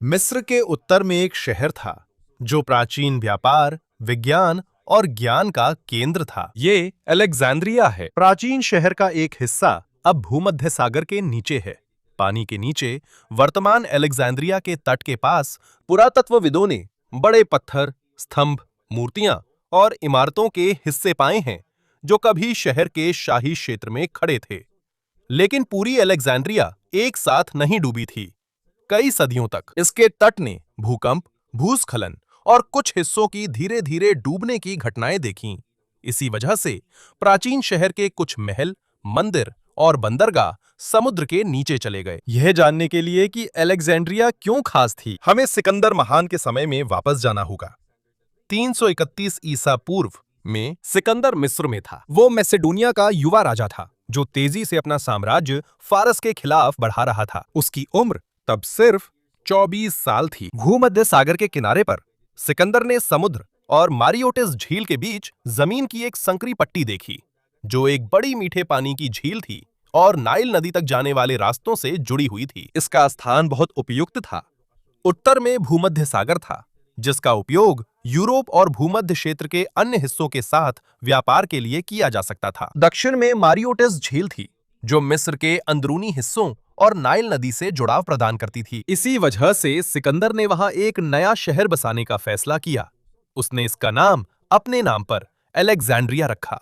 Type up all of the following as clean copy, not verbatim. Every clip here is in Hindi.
मिस्र के उत्तर में एक शहर था जो प्राचीन व्यापार, विज्ञान और ज्ञान का केंद्र था। ये अलेक्जेंड्रिया है। प्राचीन शहर का एक हिस्सा अब भूमध्य सागर के नीचे है। पानी के नीचे वर्तमान अलेक्जेंड्रिया के तट के पास पुरातत्वविदों ने बड़े पत्थर, स्तंभ, मूर्तियां और इमारतों के हिस्से पाए हैं जो कभी शहर के शाही क्षेत्र में खड़े थे। लेकिन पूरी अलेक्जेंड्रिया एक साथ नहीं डूबी थी। कई सदियों तक इसके तट ने भूकंप, भूस्खलन और कुछ हिस्सों की धीरे धीरे डूबने की घटनाएं देखीं। इसी वजह से प्राचीन शहर के कुछ महल, मंदिर और बंदरगाह समुद्र के नीचे चले गए। यह जानने के लिए कि अलेक्जेंड्रिया क्यों खास थी, हमें सिकंदर महान के समय में वापस जाना होगा। 331 ईसा पूर्व में सिकंदर मिस्र में था। वो मैसेडोनिया का युवा राजा था जो तेजी से अपना साम्राज्य फारस के खिलाफ बढ़ा रहा था। उसकी उम्र तब सिर्फ 24 साल थी। भूमध्य सागर के किनारे पर सिकंदर ने समुद्र और मारियोटिस झील के बीच जमीन की एक संकरी पट्टी देखी, जो एक बड़ी मीठे पानी की झील थी और नाइल नदी तक जाने वाले रास्तों से जुड़ी हुई थी। इसका स्थान बहुत उपयुक्त था। उत्तर में भूमध्य सागर था, जिसका उपयोग यूरोप और भूमध्य क्षेत्र के अन्य हिस्सों के साथ व्यापार के लिए किया जा सकता था। दक्षिण में मारियोटिस झील थी, जो मिस्र के अंदरूनी हिस्सों और नाइल नदी से जुड़ाव प्रदान करती थी। इसी वजह से सिकंदर ने वहां एक नया शहर बसाने का फैसला किया। उसने इसका नाम अपने नाम पर अलेक्जेंड्रिया रखा।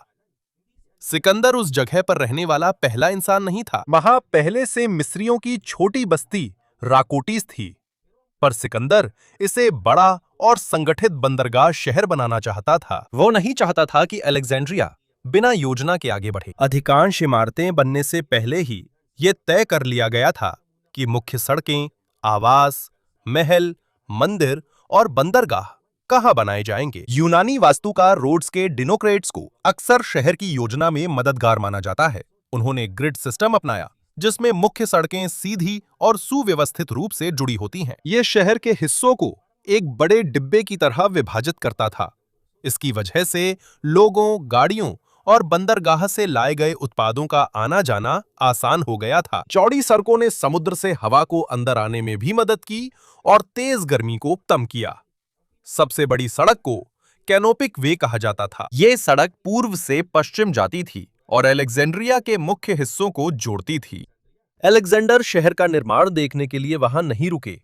सिकंदर उस जगह पर रहने वाला पहला इंसान नहीं था। वहां पहले से मिस्रियों की छोटी बस्ती राकोटिस थी, पर सिकंदर इसे बड़ा और संगठित बंदरगाह शहर बनाना चाहता था। वो नहीं चाहता था कि अलेक्जेंड्रिया बिना योजना के आगे बढ़े। अधिकांश इमारतें बनने से पहले ही ये तय कर लिया गया था कि मुख्य सड़कें, आवास, महल, मंदिर और बंदरगाह कहां बनाए जाएंगे। यूनानी वास्तुकार रोड्स के डिनोक्रेट्स को अक्सर शहर की योजना में मददगार माना जाता है। उन्होंने ग्रिड सिस्टम अपनाया, जिसमें मुख्य सड़कें सीधी और सुव्यवस्थित रूप से जुड़ी होती हैं। ये शहर के हिस्सों को एक बड़े डिब्बे की तरह विभाजित करता था। इसकी वजह से लोगों, गाड़ियों और बंदरगाह से लाए गए उत्पादों का आना जाना आसान हो गया था। चौड़ी सड़कों ने समुद्र से हवा को अंदर आने में भी मदद की और तेज गर्मी को कम किया। सबसे बड़ी सड़क को कैनोपिक वे कहा जाता था। ये सड़क पूर्व से पश्चिम जाती थी और अलेक्जेंड्रिया के मुख्य हिस्सों को जोड़ती थी। अलेक्जेंडर शहर का निर्माण देखने के लिए वहां नहीं रुके।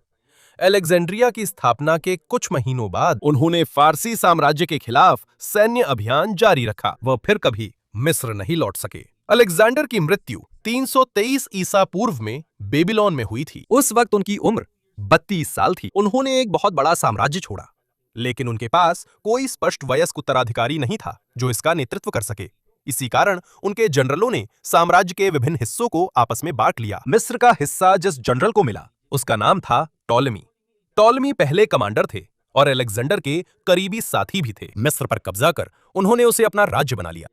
अलेक्जेंड्रिया की स्थापना के कुछ महीनों बाद उन्होंने फारसी साम्राज्य के खिलाफ सैन्य अभियान जारी रखा। वह फिर कभी मिस्र नहीं लौट सके। अलेक्जेंडर की मृत्यु 323 ईसा पूर्व में बेबीलोन में हुई थी। उस वक्त उनकी उम्र 32 साल थी। उन्होंने एक बहुत बड़ा साम्राज्य छोड़ा, लेकिन उनके पास कोई स्पष्ट वयस्क उत्तराधिकारी नहीं था जो इसका नेतृत्व कर सके। इसी कारण उनके जनरलों ने साम्राज्य के विभिन्न हिस्सों को आपस में बांट लिया। मिस्र का हिस्सा जिस जनरल को मिला, उसका नाम था टॉलेमी। टॉलेमी पहले कमांडर थे और अलेक्जेंडर के करीबी साथी भी थे। मिस्र पर कब्जा कर उन्होंने उसे अपना राज्य बना लिया।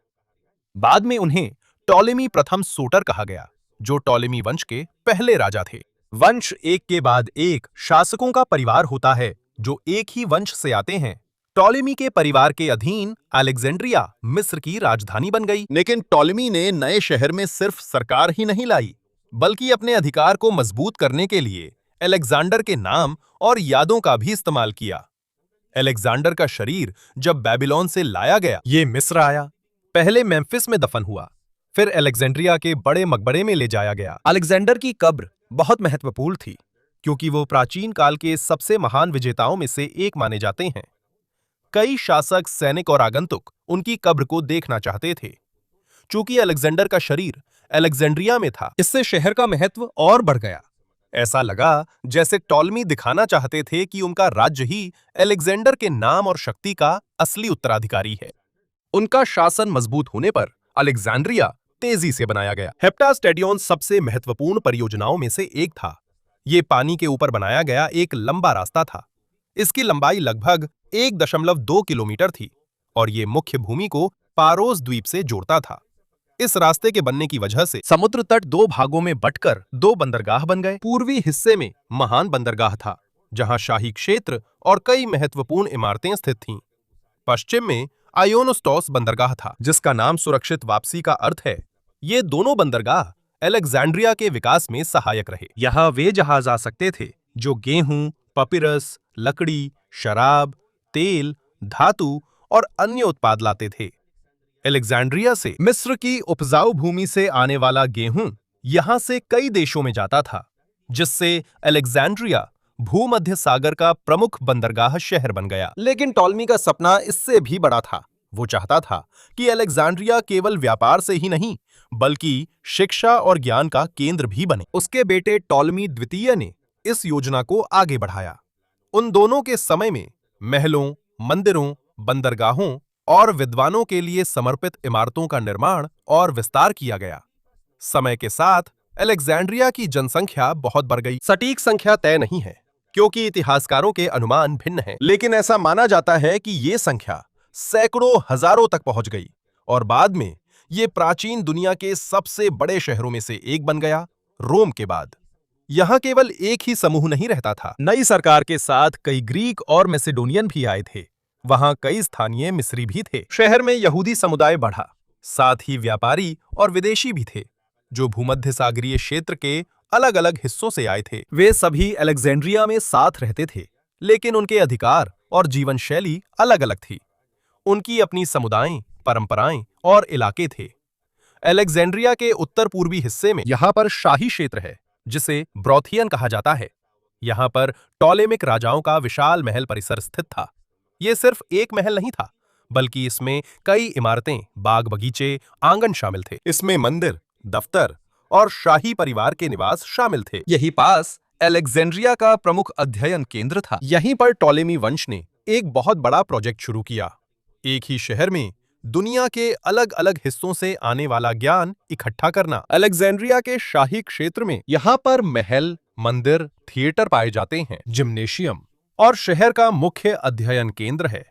बाद में उन्हें टॉलेमी प्रथम सोटर कहा गया, जो टॉलेमी वंश के पहले राजा थे। वंश एक के बाद एक शासकों का परिवार होता है जो एक ही वंश से आते हैं। टॉलेमी के परिवार के अधीन अलेक्जेंड्रिया मिस्र की राजधानी बन गई। लेकिन टॉलेमी ने नए शहर में सिर्फ सरकार ही नहीं लाई, बल्कि अपने अधिकार को मजबूत करने के लिए अलेक्जेंडर के नाम और यादों का भी इस्तेमाल किया। अलेक्जेंडर का शरीर जब बेबीलोन से लाया गया, ये मिस्र आया। पहले मेम्फिस में दफन हुआ, फिर अलेक्जेंड्रिया के बड़े मकबरे में ले जाया गया। अलेक्जेंडर की कब्र बहुत महत्वपूर्ण थी, क्योंकि वो प्राचीन काल के सबसे महान विजेताओं में से एक माने जाते हैं। कई शासक, सैनिक और आगंतुक उनकी कब्र को देखना चाहते थे। चूंकि अलेक्जेंडर का शरीर अलेक्जेंड्रिया में था, इससे शहर का महत्व और बढ़ गया। ऐसा लगा जैसे टॉलेमी दिखाना चाहते थे कि उनका राज्य ही अलेक्जेंडर के नाम और शक्ति का असली उत्तराधिकारी है। उनका शासन मजबूत होने पर अलेक्जेंड्रिया तेजी से बनाया गया। हेप्टास्टेडियन सबसे महत्वपूर्ण परियोजनाओं में से एक था। ये पानी के ऊपर बनाया गया एक लंबा रास्ता था। इसकी लंबाई लगभग 1.2 किलोमीटर थी और ये मुख्य भूमि को पारोस द्वीप से जोड़ता था। इस रास्ते के बनने की वजह से समुद्र तट दो भागों में बंटकर दो बंदरगाह बन गए। पूर्वी हिस्से में महान बंदरगाह था, जहां शाही क्षेत्र और कई महत्वपूर्ण इमारतें स्थित थीं। पश्चिम में आयोनोस्टोस बंदरगाह था, जिसका नाम सुरक्षित वापसी का अर्थ है। ये दोनों बंदरगाह अलेक्जेंड्रिया के विकास में सहायक रहे। यहाँ वे जहाज आ सकते थे जो गेहूं, पपिरस, लकड़ी, शराब, तेल, धातु और अन्य उत्पाद लाते थे। अलेक्जेंड्रिया से मिस्र की उपजाऊ भूमि से आने वाला गेहूं यहां से कई देशों में जाता था, जिससे अलेक्जेंड्रिया भूमध्य सागर का प्रमुख बंदरगाह शहर बन गया। लेकिन टॉलमी का सपना इससे भी बड़ा था। वो चाहता था कि अलेक्जेंड्रिया केवल व्यापार से ही नहीं, बल्कि शिक्षा और ज्ञान का केंद्र भी बने। उसके बेटे टॉलमी द्वितीय ने इस योजना को आगे बढ़ाया। उन दोनों के समय में महलों, मंदिरों, बंदरगाहों और विद्वानों के लिए समर्पित इमारतों का निर्माण और विस्तार किया गया। समय के साथ अलेक्जेंड्रिया की जनसंख्या बहुत बढ़ गई। सटीक संख्या तय नहीं है, क्योंकि इतिहासकारों के अनुमान भिन्न हैं, लेकिन ऐसा माना जाता है कि ये संख्या सैकड़ों हजारों तक पहुंच गई और बाद में ये प्राचीन दुनिया के सबसे बड़े शहरों में से एक बन गया, रोम के बाद। यहां केवल एक ही समूह नहीं रहता था। नई सरकार के साथ कई ग्रीक और मैसेडोनियन भी आए थे। वहां कई स्थानीय मिस्री भी थे। शहर में यहूदी समुदाय बढ़ा, साथ ही व्यापारी और विदेशी भी थे, जो भूमध्य सागरीय क्षेत्र के अलग अलग हिस्सों से आए थे। वे सभी अलेक्जेंड्रिया में साथ रहते थे, लेकिन उनके अधिकार और जीवन शैली अलग अलग थी। उनकी अपनी समुदाय, परंपराएं और इलाके थे। अलेक्जेंड्रिया के उत्तर पूर्वी हिस्से में यहाँ पर शाही क्षेत्र है, जिसे ब्रोथियन कहा जाता है। यहाँ पर टॉलेमिक राजाओं का विशाल महल परिसर स्थित था। ये सिर्फ एक महल नहीं था, बल्कि इसमें कई इमारतें, बाग बगीचे, आंगन शामिल थे। इसमें मंदिर, दफ्तर और शाही परिवार के निवास शामिल थे। यही पास अलेक्जेंड्रिया का प्रमुख अध्ययन केंद्र था। यहीं पर टॉलेमी वंश ने एक बहुत बड़ा प्रोजेक्ट शुरू किया। एक ही शहर में दुनिया के अलग अलग हिस्सों से आने वाला ज्ञान इकट्ठा करना। अलेक्जेंड्रिया के शाही क्षेत्र में यहाँ पर महल, मंदिर, थिएटर पाए जाते हैं, जिम्नेशियम और शहर का मुख्य अध्ययन केंद्र है।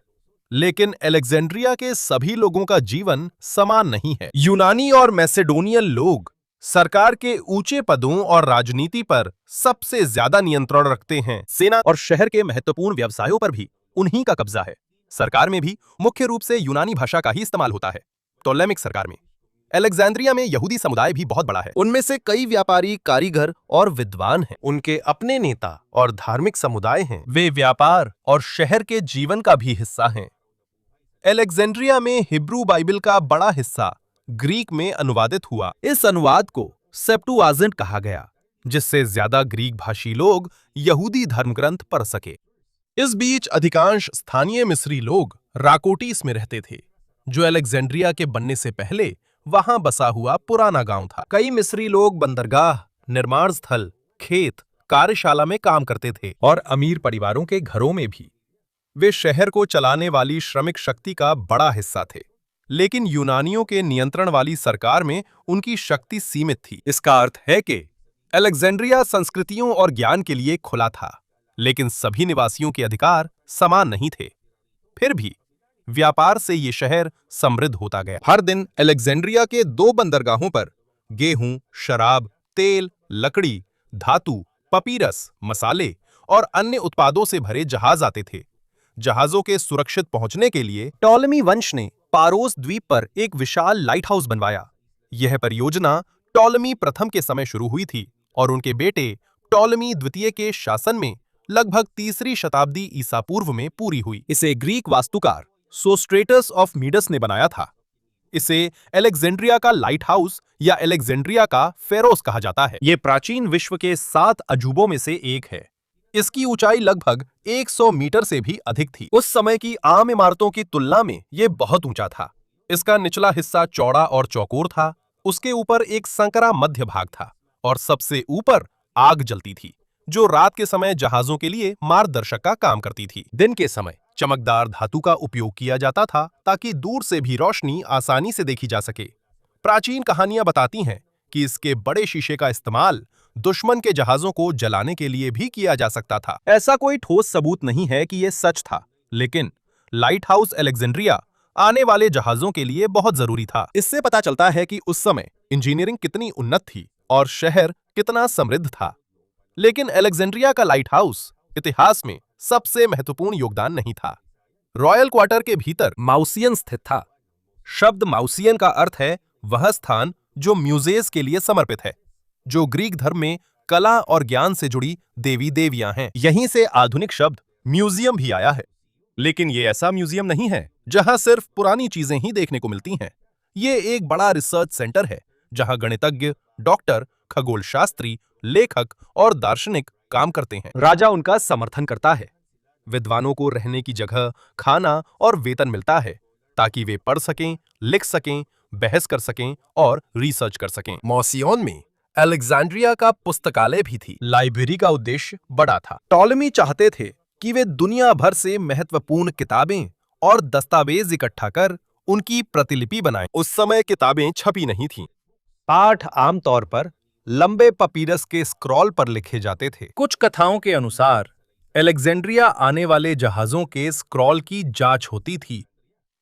लेकिन अलेक्जेंड्रिया के सभी लोगों का जीवन समान नहीं है। यूनानी और मैसेडोनियन लोग सरकार के ऊंचे पदों और राजनीति पर सबसे ज्यादा नियंत्रण रखते हैं। सेना और शहर के महत्वपूर्ण व्यवसायों पर भी उन्हीं का कब्जा है। सरकार में भी मुख्य रूप से यूनानी भाषा का ही इस्तेमाल होता है। टोलेमिक सरकार में अलेक्जेंड्रिया में यहूदी समुदाय भी बहुत बड़ा है। उनमें से कई व्यापारी, कारीगर और विद्वान हैं। उनके अपने नेता और धार्मिक समुदाय हैं। वे व्यापार और शहर के जीवन का भी हिस्सा हैं। अलेक्जेंड्रिया में हिब्रू बाइबल का बड़ा हिस्सा ग्रीक में अनुवादित हुआ। इस अनुवाद को सेप्टुआजिंट कहा गया, जिससे ज्यादा ग्रीक भाषी लोग यहूदी धर्मग्रंथ पढ़ सके। इस बीच अधिकांश स्थानीय मिस्री लोग राकोटीस में रहते थे, जो अलेक्जेंड्रिया के बनने से पहले वहां बसा हुआ पुराना गांव था। कई मिस्री लोग बंदरगाह, निर्माण स्थल, खेत, कार्यशाला में काम करते थे और अमीर परिवारों के घरों में भी। वे शहर को चलाने वाली श्रमिक शक्ति का बड़ा हिस्सा थे, लेकिन यूनानियों के नियंत्रण वाली सरकार में उनकी शक्ति सीमित थी। इसका अर्थ है कि अलेक्जेंड्रिया संस्कृतियों और ज्ञान के लिए खुला था, लेकिन सभी निवासियों के अधिकार समान नहीं थे। फिर भी व्यापार से ये शहर समृद्ध होता गया। हर दिन अलेक्जेंड्रिया के 2 बंदरगाहों पर गेहूं, शराब, तेल, लकड़ी, धातु, पपीरस, मसाले और अन्य उत्पादों से भरे जहाज आते थे। जहाजों के सुरक्षित पहुंचने के लिए टॉलेमी वंश ने पारोस द्वीप पर एक विशाल लाइट हाउस बनवाया। यह परियोजना टॉलेमी प्रथम के समय शुरू हुई थी और उनके बेटे टॉलेमी द्वितीय के शासन में लगभग 3री शताब्दी ईसा पूर्व में पूरी हुई। इसे ग्रीक वास्तुकार सोस्ट्रेटस ऑफ मीडस ने बनाया था। इसे अलेक्जेंड्रिया का लाइट हाउस या अलेक्जेंड्रिया का फेरोस कहा जाता है। यह प्राचीन विश्व के 7 अजूबों में से एक है। इसकी ऊंचाई लगभग 100 मीटर से भी अधिक थी। उस समय की आम इमारतों की तुलना में यह बहुत ऊंचा था। इसका निचला हिस्सा चौड़ा और चौकोर था। उसके ऊपर एक संकरा मध्य भाग था और सबसे ऊपर आग जलती थी, जो रात के समय जहाजों के लिए मार्गदर्शक का काम करती थी। दिन के समय चमकदार धातु का उपयोग किया जाता था, ताकि दूर से भी रोशनी आसानी से देखी जा सके। प्राचीन कहानियां बताती हैं कि इसके बड़े शीशे का इस्तेमाल दुश्मन के जहाजों को जलाने के लिए भी किया जा सकता था। ऐसा कोई ठोस सबूत नहीं है कि यह सच था, लेकिन लाइट हाउस अलेक्जेंड्रिया आने वाले जहाजों के लिए बहुत जरूरी था। इससे पता चलता है कि उस समय इंजीनियरिंग कितनी उन्नत थी और शहर कितना समृद्ध था। लेकिन अलेक्जेंड्रिया का लाइट हाउस इतिहास में सबसे महत्वपूर्ण योगदान नहीं था। रॉयल क्वार्टर के भीतर माउसियन स्थित था। शब्द माउसियन का अर्थ है वह स्थान जो म्यूजेस के लिए समर्पित है, जो ग्रीक धर्म में कला और ज्ञान से जुड़ी देवी देवियां हैं। यहीं से आधुनिक शब्द म्यूजियम भी आया है। लेकिन ये ऐसा म्यूजियम नहीं है जहां सिर्फ पुरानी चीजें ही देखने को मिलती हैं। ये एक बड़ा रिसर्च सेंटर है जहां गणितज्ञ, डॉक्टर, खगोल शास्त्री, लेखक और दार्शनिक काम करते हैं। राजा उनका समर्थन करता है। विद्वानों को रहने की जगह, खाना और वेतन मिलता है ताकि वे पढ़ सकें, लिख सकें, बहस कर सकें और रिसर्च कर सकें। मौसियोन में अलेक्जेंड्रिया का पुस्तकालय भी थी। लाइब्रेरी का उद्देश्य बड़ा था। टॉलेमी चाहते थे कि वे दुनिया भर से महत्वपूर्ण किताबें और दस्तावेज इकट्ठा कर उनकी प्रतिलिपि बनाएं। उस समय किताबें छपी नहीं थीं। पाठ आमतौर पर लंबे पपीरस के स्क्रॉल पर लिखे जाते थे। कुछ कथाओं के अनुसार अलेक्जेंड्रिया आने वाले जहाजों के स्क्रॉल की जांच होती थी।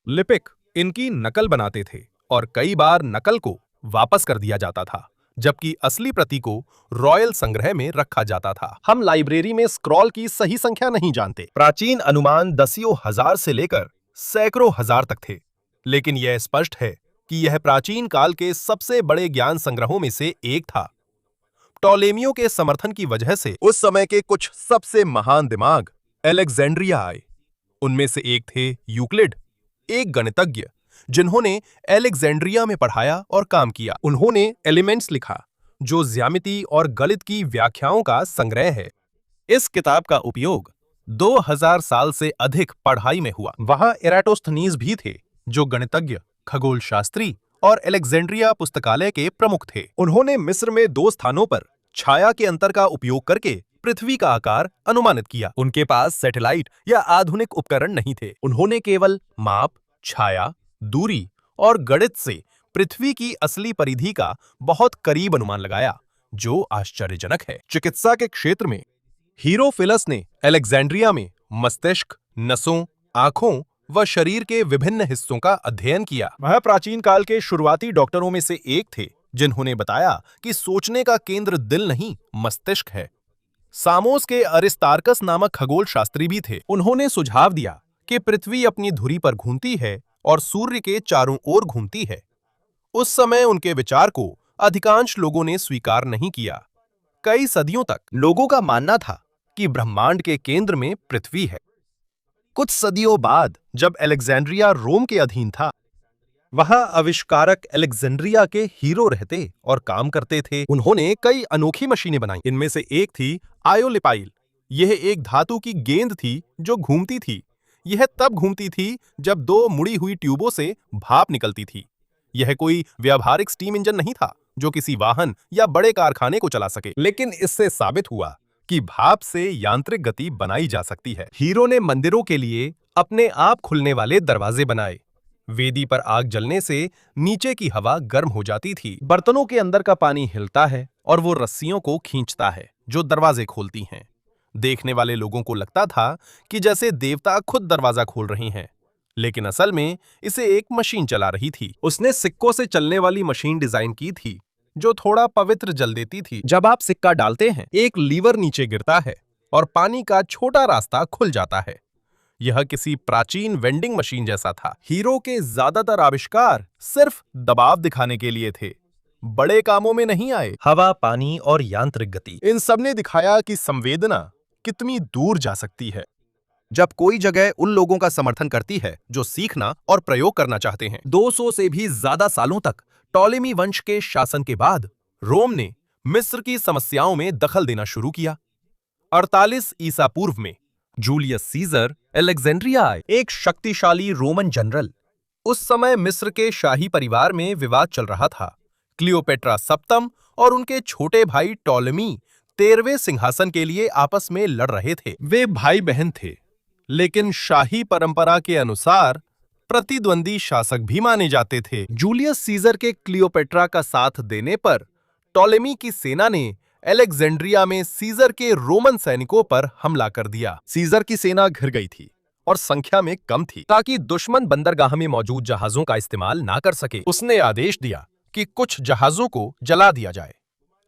लिपिक इनकी नकल बनाते थे और कई बार नकल को वापस कर दिया जाता था, जबकि असली प्रति को रॉयल संग्रह में रखा जाता था। हम लाइब्रेरी में स्क्रॉल की सही संख्या नहीं जानते। प्राचीन अनुमान दसियों हजार से लेकर सैकड़ों हजार तक थे, लेकिन यह स्पष्ट है कि यह प्राचीन काल के सबसे बड़े ज्ञान संग्रहों में से एक था। टॉलेमियों के समर्थन की वजह से उस समय के कुछ सबसे महान दिमाग अलेक्जेंड्रिया आए। उनमें से एक थे यूक्लिड, एक गणितज्ञ जिन्होंने अलेक्जेंड्रिया में पढ़ाया और काम किया। उन्होंने एलिमेंट्स लिखा, जो ज्यामिति और गणित की व्याख्याओं का संग्रह है। इस किताब का उपयोग 2000 साल से अधिक पढ़ाई में हुआ। वहां एराटोस्थनीज भी थे, जो गणितज्ञ, खगोल शास्त्री और अलेक्जेंड्रिया पुस्तकालय के प्रमुख थे। उन्होंने मिस्र में 2 स्थानों पर छाया के अंतर का उपयोग करके पृथ्वी का आकार अनुमानित किया। उनके पास सैटेलाइट या आधुनिक उपकरण नहीं थे। उन्होंने केवल माप, छाया, दूरी और गणित से पृथ्वी की असली परिधि का बहुत करीब अनुमान लगाया, जो आश्चर्यजनक है। चिकित्सा के क्षेत्र में हीरोफिलस ने अलेक्जेंड्रिया में मस्तिष्क, नसों, आंखों व शरीर के विभिन्न हिस्सों का अध्ययन किया। वह प्राचीन काल के शुरुआती डॉक्टरों में से एक थे, जिन्होंने बताया कि सोचने का केंद्र दिल नहीं, मस्तिष्क है। सामोस के अरिस्तार्कस नामक खगोल शास्त्री भी थे। उन्होंने सुझाव दिया कि पृथ्वी अपनी धुरी पर घूमती है और सूर्य के चारों ओर घूमती है। उस समय उनके विचार को अधिकांश लोगों ने स्वीकार नहीं किया। कई सदियों तक लोगों का मानना था कि ब्रह्मांड के केंद्र में पृथ्वी है। कुछ सदियों बाद जब अलेक्जेंड्रिया रोम के अधीन था, वहां आविष्कारक अलेक्जेंड्रिया के हीरो रहते और काम करते थे। उन्होंने कई अनोखी मशीनें बनाई। इनमें से एक थी आयोलिपाइल। यह एक धातु की गेंद थी जो घूमती थी। यह तब घूमती थी जब 2 मुड़ी हुई ट्यूबों से भाप निकलती थी। यह कोई व्यावहारिक स्टीम इंजन नहीं था जो किसी वाहन या बड़े कारखाने को चला सके, लेकिन इससे साबित हुआ कि भाप से यांत्रिक गति बनाई जा सकती है। हीरो ने मंदिरों के लिए अपने आप खुलने वाले दरवाजे बनाए। वेदी पर आग जलने से नीचे की हवा गर्म हो जाती थी। बर्तनों के अंदर का पानी हिलता है और वो रस्सियों को खींचता है जो दरवाजे खोलती हैं। देखने वाले लोगों को लगता था कि जैसे देवता खुद दरवाजा खोल रहे हैं, लेकिन असल में इसे एक मशीन चला रही थी। उसने सिक्कों से चलने वाली मशीन डिजाइन की थी जो थोड़ा पवित्र जल देती थी। जब आप सिक्का डालते हैं, एक लीवर नीचे गिरता है और पानी का छोटा रास्ता खुल जाता है। यह किसी प्राचीन वेंडिंग मशीन जैसा था। हीरो के ज्यादातर आविष्कार सिर्फ दबाव दिखाने के लिए थे, बड़े कामों में नहीं आए। हवा, पानी और यांत्रिक गति, इन सब ने दिखाया कि संवेदना कितनी दूर जा सकती है। जब कोई जगह उन लोगों का समर्थन करती है जो सीखना और प्रयोग करना चाहते हैं। 200 से भी ज्यादा सालों तक टॉलेमी वंश के शासन के बाद रोम ने मिस्र की समस्याओं में दखल देना शुरू किया। 48 ईसा पूर्व में जूलियस सीजर अलेक्जेंड्रिया आए, एक शक्तिशाली रोमन जनरल। उस समय मिस्र के शाही परिवार में विवाद चल रहा था। क्लियोपेट्रा सप्तम और उनके छोटे भाई टॉलेमी 13वें सिंहासन के लिए आपस में लड़ रहे थे। वे भाई बहन थे, लेकिन शाही परंपरा के अनुसार प्रतिद्वंदी शासक भी माने जाते थे। जूलियस सीजर के क्लियोपेट्रा का साथ देने पर टॉलेमी की सेना ने अलेक्जेंड्रिया में सीजर के रोमन सैनिकों पर हमला कर दिया। सीजर की सेना घिर गई थी और संख्या में कम थी, ताकि दुश्मन बंदरगाह में मौजूद जहाजों का इस्तेमाल ना कर सके। उसने आदेश दिया कि कुछ जहाजों को जला दिया जाए।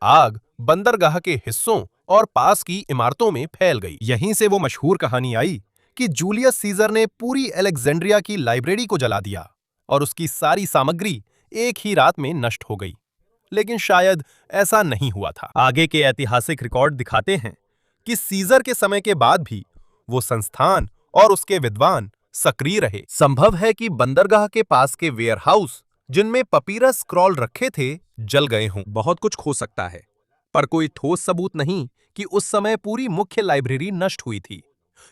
आग बंदरगाह के हिस्सों और पास की इमारतों में फैल गई। यहीं से वो मशहूर कहानी आई कि जूलियस सीजर ने पूरी अलेक्जेंड्रिया की लाइब्रेरी को जला दिया और उसकी सारी सामग्री एक ही रात में नष्ट हो गई। लेकिन शायद ऐसा नहीं हुआ था। आगे के ऐतिहासिक रिकॉर्ड दिखाते हैं कि सीजर के समय के बाद भी वो संस्थान और उसके विद्वान सक्रिय रहे। संभव है कि बंदरगाह के पास के वेयरहाउस जिनमें पपीरस स्क्रॉल रखे थे जल गए हों। बहुत कुछ हो सकता है, पर कोई ठोस सबूत नहीं कि उस समय पूरी मुख्य लाइब्रेरी नष्ट हुई थी।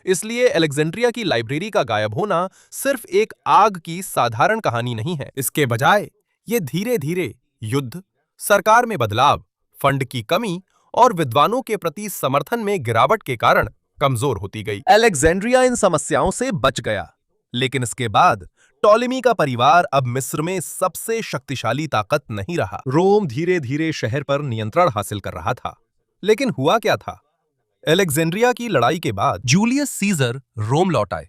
इसलिए अलेक्जेंड्रिया की लाइब्रेरी का गायब होना सिर्फ एक आग की साधारण कहानी नहीं है। इसके बजाय ये धीरे धीरे युद्ध, सरकार में बदलाव, फंड की कमी और विद्वानों के प्रति समर्थन में गिरावट के कारण कमजोर होती गई। अलेक्जेंड्रिया इन समस्याओं से बच गया, लेकिन इसके बाद टॉलेमी का परिवार अब मिस्र में सबसे शक्तिशाली ताकत नहीं रहा। रोम धीरे धीरे शहर पर नियंत्रण हासिल कर रहा था, लेकिन हुआ क्या था? अलेक्जेंड्रिया की लड़ाई के बाद जूलियस सीजर रोम लौट आए,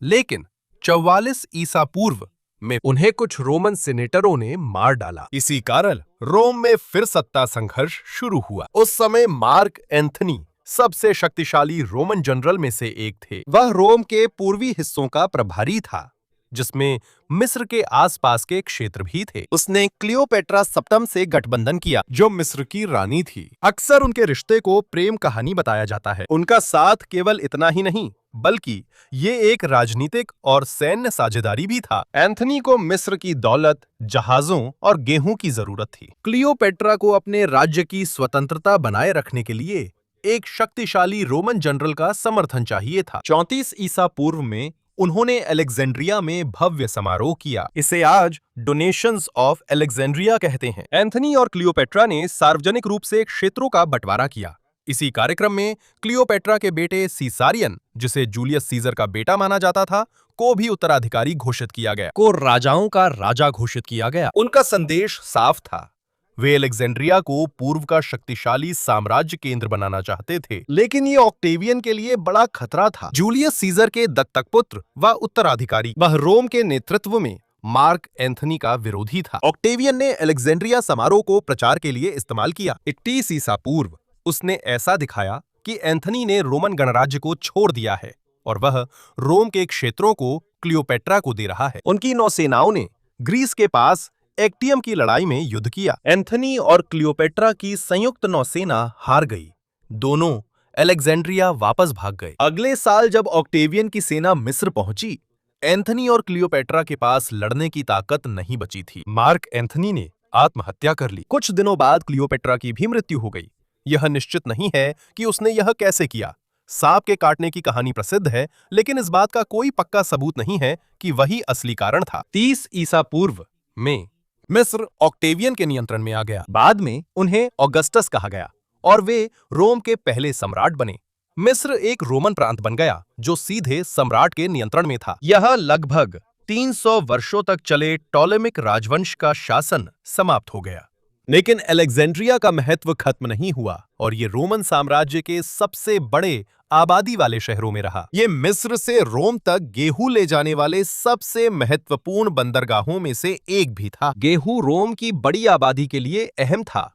लेकिन 44 ईसा पूर्व में उन्हें कुछ रोमन सेनेटरों ने मार डाला। इसी कारण रोम में फिर सत्ता संघर्ष शुरू हुआ। उस समय मार्क एंथनी सबसे शक्तिशाली रोमन जनरल में से एक थे। वह रोम के पूर्वी हिस्सों का प्रभारी था, जिसमें मिस्र के आसपास के क्षेत्र भी थे। उसने क्लियोपेट्रा सप्तम से गठबंधन किया, जो मिस्र की रानी थी। अक्सर उनके रिश्ते को प्रेम कहानी बताया जाता है। उनका साथ केवल इतना ही नहीं, बल्कि ये एक राजनीतिक और सैन्य साझेदारी भी था। एंथनी को मिस्र की दौलत, जहाजों और गेहूं की जरूरत थी। क्लियोपेट्रा को अपने राज्य की स्वतंत्रता बनाए रखने के लिए एक शक्तिशाली रोमन जनरल का समर्थन चाहिए था। 34 ईसा पूर्व में उन्होंने अलेक्जेंड्रिया में भव्य समारोह किया। इसे आज डोनेशंस ऑफ अलेक्जेंड्रिया कहते हैं। एंथनी और क्लियोपेट्रा ने सार्वजनिक रूप से क्षेत्रों का बंटवारा किया। इसी कार्यक्रम में क्लियोपेट्रा के बेटे सीसारियन, जिसे जूलियस सीजर का बेटा माना जाता था, को भी उत्तराधिकारी घोषित किया गया। को राजाओं का राजा घोषित किया गया। उनका संदेश साफ था, वे अलेक्जेंड्रिया को पूर्व का शक्तिशाली साम्राज्य केंद्र बनाना चाहते थे। लेकिन ये ऑक्टेवियन के लिए बड़ा खतरा था। जूलियस सीजर के दत्तक पुत्र व उत्तराधिकारी, वह रोम के नेतृत्व में मार्क एंथनी का विरोधी था। ऑक्टेवियन ने अलेक्जेंड्रिया समारोह को प्रचार के लिए इस्तेमाल किया। 31 ईसा पूर्व उसने ऐसा दिखाया कि एंथनी ने रोमन गणराज्य को छोड़ दिया है और वह रोम के क्षेत्रों को क्लियोपेट्रा को दे रहा है। उनकी नौसेनाओं ने ग्रीस के पास एक्टियम की लड़ाई में युद्ध किया। एंथनी और क्लियोपेट्रा की संयुक्त नौसेना हार गई। दोनों अलेक्जेंड्रिया वापस भाग गए। अगले साल जब ऑक्टेवियन की सेना मिस्र पहुंची, एंथनी और क्लियोपेट्रा के पास लड़ने की ताकत नहीं बची थी। मार्क एंथनी ने आत्महत्या कर ली। कुछ दिनों बाद क्लियोपेट्रा की भी मृत्यु हो गई। यह निश्चित नहीं है कि उसने यह कैसे किया। सांप के काटने की कहानी प्रसिद्ध है, लेकिन इस बात का कोई पक्का सबूत नहीं है कि वही असली कारण था। 30 ईसा पूर्व में मिस्र ऑक्टेवियन के नियंत्रण में आ गया। बाद में उन्हें ऑगस्टस कहा गया और वे रोम के पहले सम्राट बने। मिस्र एक रोमन प्रांत बन गया जो सीधे सम्राट के नियंत्रण में था। यह लगभग 300 वर्षों तक चले टॉलेमिक राजवंश का शासन समाप्त हो गया। लेकिन अलेक्जेंड्रिया का महत्व खत्म नहीं हुआ और ये रोमन साम्राज्य के सबसे बड़े आबादी वाले शहरों में रहा। ये मिस्र से रोम तक गेहूं ले जाने वाले सबसे महत्वपूर्ण बंदरगाहों में से एक भी था। गेहूं रोम की बड़ी आबादी के लिए अहम था।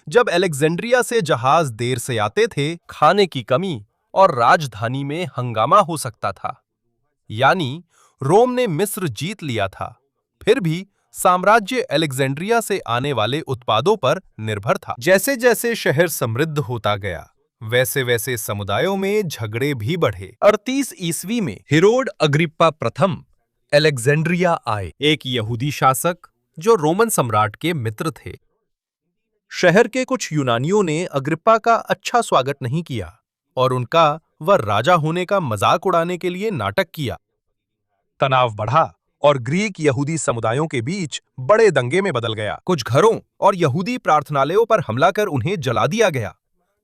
जब अलेक्जेंड्रिया से जहाज देर से आते थे, खाने की कमी और राजधानी में हंगामा हो सकता था। यानी रोम ने मिस्र जीत लिया था, फिर भी साम्राज्य अलेक्जेंड्रिया से आने वाले उत्पादों पर निर्भर था। जैसे जैसे शहर समृद्ध होता गया, वैसे वैसे समुदायों में झगड़े भी बढ़े। 38 ईस्वी में हेरोड अग्रिप्पा प्रथम अलेक्जेंड्रिया आए, एक यहूदी शासक जो रोमन सम्राट के मित्र थे। शहर के कुछ यूनानियों ने अग्रिप्पा का अच्छा स्वागत नहीं किया और उनका वह राजा होने का मजाक उड़ाने के लिए नाटक किया। तनाव बढ़ा और ग्रीक यहूदी समुदायों के बीच बड़े दंगे में बदल गया। कुछ घरों और यहूदी प्रार्थनालयों पर हमला कर उन्हें जला दिया गया।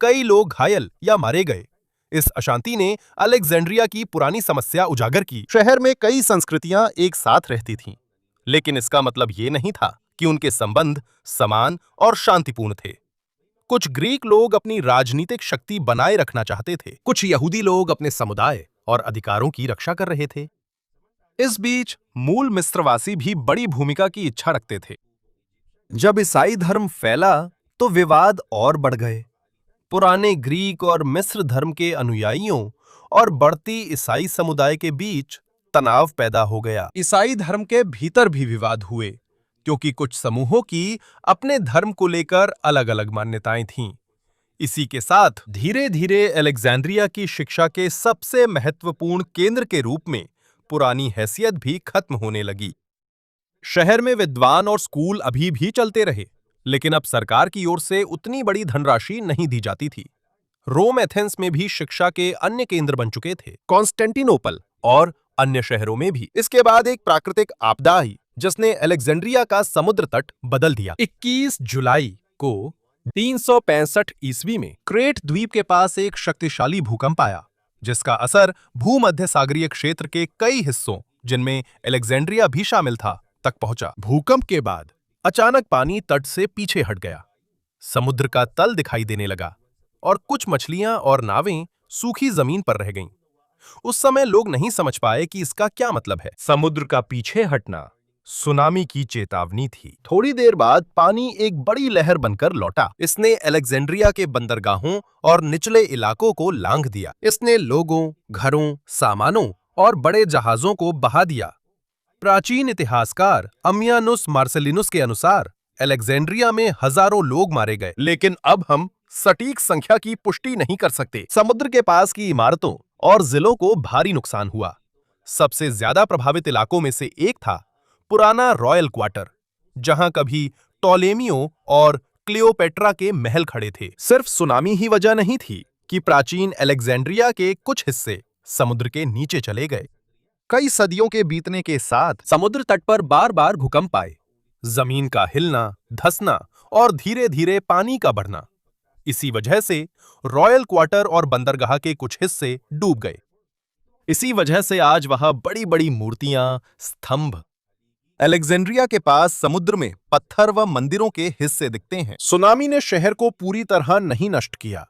कई लोग घायल या मारे गए। इस अशांति ने अलेक्जेंड्रिया की पुरानी समस्या उजागर की। शहर में कई संस्कृतियां एक साथ रहती थीं, लेकिन इसका मतलब ये नहीं था कि उनके संबंध समान और शांतिपूर्ण थे। कुछ ग्रीक लोग अपनी राजनीतिक शक्ति बनाए रखना चाहते थे, कुछ यहूदी लोग अपने समुदाय और अधिकारों की रक्षा कर रहे थे। इस बीच मूल मिस्रवासी भी बड़ी भूमिका की इच्छा रखते थे। जब ईसाई धर्म फैला तो विवाद और बढ़ गए। पुराने ग्रीक और मिस्र धर्म के अनुयायियों और बढ़ती ईसाई समुदाय के बीच तनाव पैदा हो गया। ईसाई धर्म के भीतर भी विवाद हुए, क्योंकि कुछ समूहों की अपने धर्म को लेकर अलग-अलग मान्यताएं थीं। इसी के साथ धीरे-धीरे अलेक्जेंड्रिया की शिक्षा के सबसे महत्वपूर्ण केंद्र के रूप में पुरानी हैसियत भी खत्म होने लगी। शहर में विद्वान और स्कूल अभी भी चलते रहे, लेकिन अब सरकार की ओर से उतनी बड़ी धनराशि नहीं दी जाती थी। रोम एथेंस में भी शिक्षा के अन्य केंद्र बन चुके थे, कॉन्स्टेंटिनोपल और अन्य शहरों में भी। इसके बाद एक प्राकृतिक आपदा आई जिसने अलेक्जेंड्रिया का समुद्र तट बदल दिया। 21 जुलाई को 365 ईस्वी में क्रेट द्वीप के पास एक शक्तिशाली भूकंप आया, जिसका असर भूमध्य सागरीय क्षेत्र के कई हिस्सों, जिनमें अलेक्जेंड्रिया भी शामिल था, तक पहुंचा। भूकंप के बाद अचानक पानी तट से पीछे हट गया, समुद्र का तल दिखाई देने लगा और कुछ मछलियां और नावें सूखी जमीन पर रह गईं। उस समय लोग नहीं समझ पाए कि इसका क्या मतलब है। समुद्र का पीछे हटना सुनामी की चेतावनी थी। थोड़ी देर बाद पानी एक बड़ी लहर बनकर लौटा। इसने अलेक्जेंड्रिया के बंदरगाहों और निचले इलाकों को लांघ दिया। इसने लोगों, घरों, सामानों और बड़े जहाजों को बहा दिया। प्राचीन इतिहासकार अमियानुस मार्सेलिनुस के अनुसार अलेक्जेंड्रिया में हजारों लोग मारे गए, लेकिन अब हम सटीक संख्या की पुष्टि नहीं कर सकते। समुद्र के पास की इमारतों और जिलों को भारी नुकसान हुआ। सबसे ज्यादा प्रभावित इलाकों में से एक था पुराना रॉयल क्वार्टर, जहां कभी टॉलेमियों और क्लियोपेट्रा के महल खड़े थे। सिर्फ सुनामी ही वजह नहीं थी कि प्राचीन अलेक्जेंड्रिया के कुछ हिस्से समुद्र के नीचे चले गए। कई सदियों के बीतने के साथ समुद्र तट पर बार-बार भूकंप आए, जमीन का हिलना, धंसना और धीरे-धीरे पानी का बढ़ना। इसी वजह से रॉयल क्वार्टर और बंदरगाह के कुछ हिस्से डूब गए। इसी वजह से आज वहां बड़ी-बड़ी मूर्तियां, स्तंभ। अलेक्जेंड्रिया के पास समुद्र में पत्थर व मंदिरों के हिस्से दिखते हैं। सुनामी ने शहर को पूरी तरह नहीं नष्ट किया,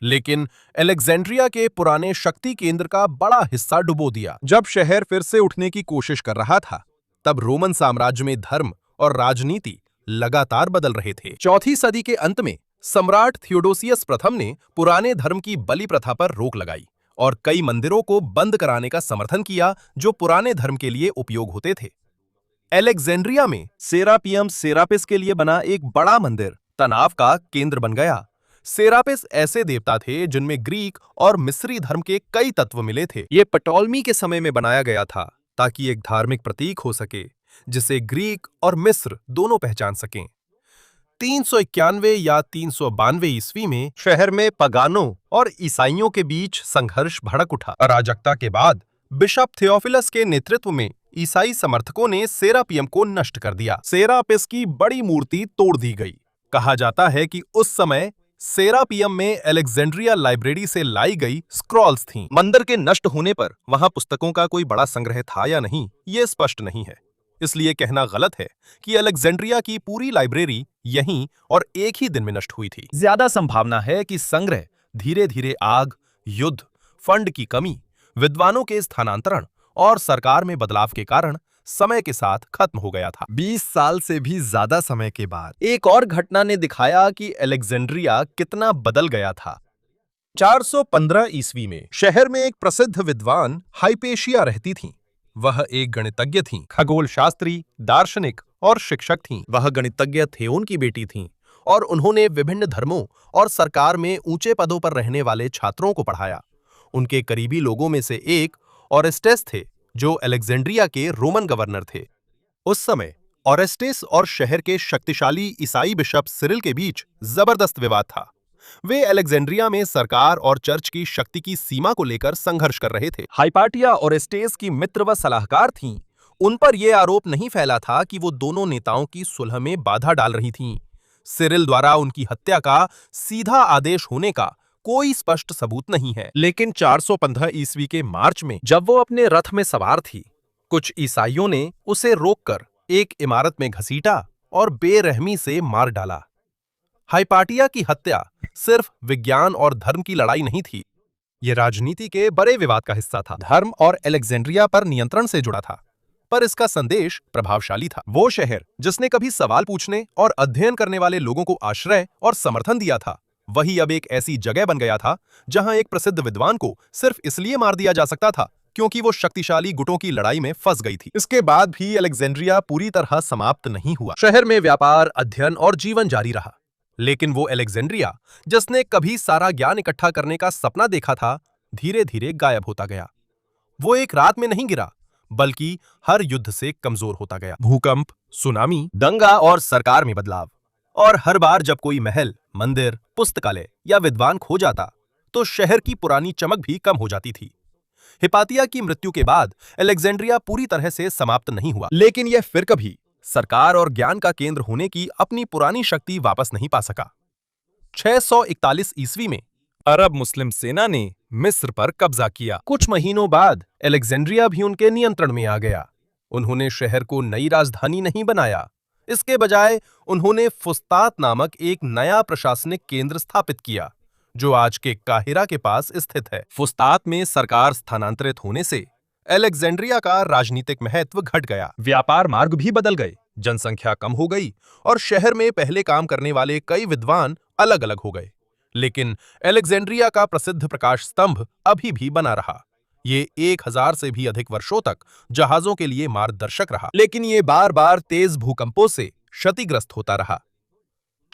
लेकिन अलेक्जेंड्रिया के पुराने शक्ति केंद्र का बड़ा हिस्सा डुबो दिया। जब शहर फिर से उठने की कोशिश कर रहा था, तब रोमन साम्राज्य में धर्म और राजनीति लगातार बदल रहे थे। चौथी सदी के अंत में सम्राट थियोडोसियस प्रथम ने पुराने धर्म की बलि प्रथा पर रोक लगाई और कई मंदिरों को बंद कराने का समर्थन किया जो पुराने धर्म के लिए उपयोग होते थे। अलेक्जेंड्रिया में सेरापियम सेरापिस के लिए बना एक बड़ा मंदिर तनाव का केंद्र बन गया। सेरापिस ऐसे देवता थे जिनमें ग्रीक और मिस्री धर्म के कई तत्व मिले थे। ये पटोलमी के समय में बनाया गया था ताकि एक धार्मिक प्रतीक हो सके जिसे ग्रीक और मिस्र दोनों पहचान सकें। 391 या 392 ईस्वी में शहर में पगानों और ईसाइयों के बीच संघर्ष भड़क उठा। अराजकता के बाद बिशप थियोफिलस के नेतृत्व में ईसाई समर्थकों ने सेरापियम को नष्ट कर दिया। सेरापिस की बड़ी मूर्ति तोड़ दी गई। कहा जाता है कि उस समय सेरापियम में अलेक्जेंड्रिया लाइब्रेरी से लाई गई स्क्रॉल्स थीं। मंदिर के नष्ट होने पर वहां पुस्तकों का कोई बड़ा संग्रह था या नहीं, ये स्पष्ट नहीं है। इसलिए कहना गलत है कि अलेक्जेंड्रिया की पूरी लाइब्रेरी यहीं और एक ही दिन में नष्ट हुई थी। ज्यादा संभावना है कि संग्रह धीरे-धीरे आग, युद्ध, फंड की कमी, विद्वानों के स्थानांतरण और सरकार में बदलाव के कारण समय के साथ खत्म हो गया था। 20 साल से भी ज्यादा समय के बाद एक और घटना ने दिखाया कि अलेक्जेंड्रिया कितना बदल गया था। 415 ईस्वी में शहर में एक प्रसिद्ध विद्वान हाइपेशिया रहती थीं। वह एक गणितज्ञ थीं, खगोल शास्त्री, दार्शनिक और शिक्षक थीं। वह गणितज्ञ थेओन की बेटी थीं और उन्होंने विभिन्न धर्मों और सरकार में ऊंचे पदों पर रहने वाले छात्रों को पढ़ाया। उनके करीबी लोगों में से एक ओरेस्टेस थे, जो अलेक्जेंड्रिया के रोमन गवर्नर थे। उस समय ओरेस्टेस और शहर के शक्तिशाली ईसाई बिशप सिरिल के बीच जबरदस्त विवाद था। वे अलेक्जेंड्रिया में सरकार और चर्च की शक्ति की सीमा को लेकर संघर्ष कर रहे थे। हाइपाटिया ओरेस्टेस की मित्र व सलाहकार थीं। उन पर यह आरोप नहीं फैला था कि वो दोनों नेताओं की सुलह में बाधा डाल रही थीं। सिरिल द्वारा उनकी हत्या का सीधा आदेश होने का कोई स्पष्ट सबूत नहीं है, लेकिन 415 ईस्वी के मार्च में जब वो अपने रथ में सवार थी, कुछ ईसाइयों ने उसे रोककर एक इमारत में घसीटा और बेरहमी से मार डाला। हाइपाटिया की हत्या सिर्फ विज्ञान और धर्म की लड़ाई नहीं थी, ये राजनीति के बड़े विवाद का हिस्सा था। धर्म और अलेक्जेंड्रिया पर नियंत्रण से जुड़ा था, पर इसका संदेश प्रभावशाली था। वो शहर जिसने कभी सवाल पूछने और अध्ययन करने वाले लोगों को आश्रय और समर्थन दिया था, वही अब एक ऐसी जगह बन गया था जहां एक प्रसिद्ध विद्वान को सिर्फ इसलिए मार दिया जा सकता था क्योंकि वो शक्तिशाली गुटों की लड़ाई में फंस गई थी। इसके बाद भी अलेक्जेंड्रिया पूरी तरह समाप्त नहीं हुआ। शहर में व्यापार, अध्ययन और जीवन जारी रहा। लेकिन वो अलेक्जेंड्रिया जिसने कभी सारा ज्ञान इकट्ठा करने का सपना देखा था, धीरे धीरे गायब होता गया। वो एक रात में नहीं गिरा, बल्कि हर युद्ध से कमजोर होता गया। भूकंप, सुनामी, दंगा और सरकार में बदलाव। और हर बार जब कोई महल, मंदिर, पुस्तकालय या विद्वान खो जाता, तो शहर की पुरानी चमक भी कम हो जाती थी। हिपातिया की मृत्यु के बाद अलेक्जेंड्रिया पूरी तरह से समाप्त नहीं हुआ, लेकिन यह फिर कभी सरकार और ज्ञान का केंद्र होने की अपनी पुरानी शक्ति वापस नहीं पा सका। 641 ईस्वी में अरब मुस्लिम सेना ने मिस्र पर कब्जा किया। कुछ महीनों बाद अलेक्जेंड्रिया भी उनके नियंत्रण में आ गया। उन्होंने शहर को नई राजधानी नहीं बनाया, इसके बजाय उन्होंने फुस्तात नामक एक नया प्रशासनिक केंद्र स्थापित किया, जो आज के काहिरा के पास स्थित है। फुस्तात में सरकार स्थानांतरित होने से अलेक्जेंड्रिया का राजनीतिक महत्व घट गया। व्यापार मार्ग भी बदल गए, जनसंख्या कम हो गई और शहर में पहले काम करने वाले कई विद्वान अलग अलग हो गए। लेकिन अलेक्जेंड्रिया का प्रसिद्ध प्रकाश स्तंभ अभी भी बना रहा। ये 1000 से भी अधिक वर्षों तक जहाजों के लिए मार्गदर्शक रहा, लेकिन ये बार बार तेज भूकंपों से क्षतिग्रस्त होता रहा।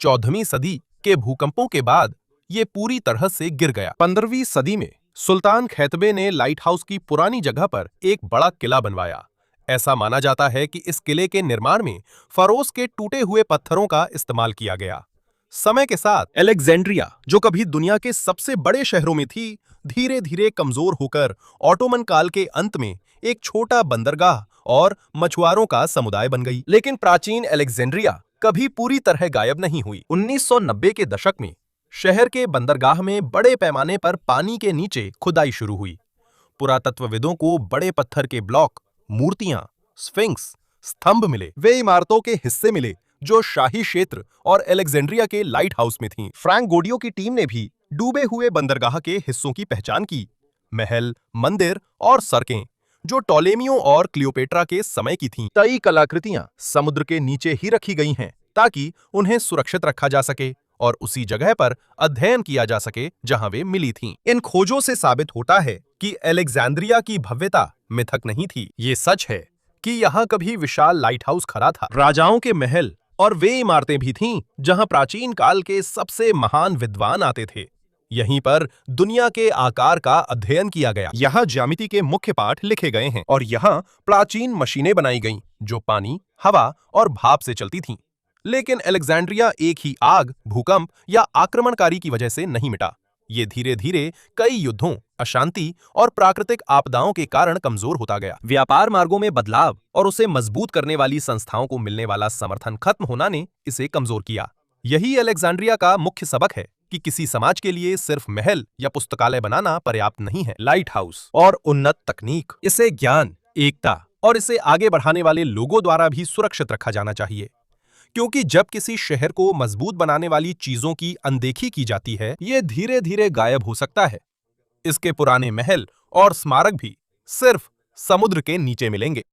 14वीं सदी के भूकंपों के बाद ये पूरी तरह से गिर गया। 15वीं सदी में सुल्तान खैतबे ने लाइट हाउस की पुरानी जगह पर एक बड़ा किला बनवाया। ऐसा माना जाता है कि इस किले के निर्माण में फरोस के टूटे हुए पत्थरों का इस्तेमाल किया गया। समय के साथ अलेक्जेंड्रिया, जो कभी दुनिया के सबसे बड़े शहरों में थी, धीरे धीरे कमजोर होकर ऑटोमन काल के अंत में एक छोटा बंदरगाह और मछुआरों का समुदाय बन गई। लेकिन प्राचीन अलेक्जेंड्रिया कभी पूरी तरह गायब नहीं हुई। 1990 के दशक में शहर के बंदरगाह में बड़े पैमाने पर पानी के नीचे खुदाई शुरू हुई। पुरातत्वविदों को बड़े पत्थर के ब्लॉक, मूर्तियां, स्फिंक्स, स्तंभ मिले। वे इमारतों के हिस्से मिले जो शाही क्षेत्र और अलेक्जेंड्रिया के लाइट हाउस में थीं। फ्रैंक गोडियो की टीम ने भी डूबे हुए बंदरगाह के हिस्सों की पहचान की। महल, मंदिर और सड़कें जो टॉलेमियों और क्लियोपेट्रा के समय की थीं। कई कलाकृतियां समुद्र के नीचे ही रखी गई हैं, ताकि उन्हें सुरक्षित रखा जा सके और उसी जगह पर अध्ययन किया जा सके जहां वे मिली थीं। इन खोजों से साबित होता है कि अलेक्जेंड्रिया की भव्यता मिथक नहीं थी। ये सच है कि यहाँ कभी विशाल लाइट हाउस खड़ा था। राजाओं के महल और वे इमारतें भी थीं जहां प्राचीन काल के सबसे महान विद्वान आते थे। यहीं पर दुनिया के आकार का अध्ययन किया गया। यहाँ ज्यामिति के मुख्य पाठ लिखे गए हैं और यहाँ प्राचीन मशीनें बनाई गईं जो पानी, हवा और भाप से चलती थीं। लेकिन अलेक्जेंड्रिया एक ही आग, भूकंप या आक्रमणकारी की वजह से नहीं मिटा। ये धीरे धीरे कई युद्धों, अशांति और प्राकृतिक आपदाओं के कारण कमजोर होता गया। व्यापार मार्गों में बदलाव और उसे मजबूत करने वाली संस्थाओं को मिलने वाला समर्थन खत्म होना ने इसे कमजोर किया। यही अलेक्जेंड्रिया का मुख्य सबक है कि किसी समाज के लिए सिर्फ महल या पुस्तकालय बनाना पर्याप्त नहीं है। लाइट हाउस और उन्नत तकनीक, इसे ज्ञान, एकता और इसे आगे बढ़ाने वाले लोगों द्वारा भी सुरक्षित रखा जाना चाहिए। क्योंकि जब किसी शहर को मजबूत बनाने वाली चीजों की अनदेखी की जाती है, ये धीरे धीरे गायब हो सकता है। इसके पुराने महल और स्मारक भी सिर्फ समुद्र के नीचे मिलेंगे।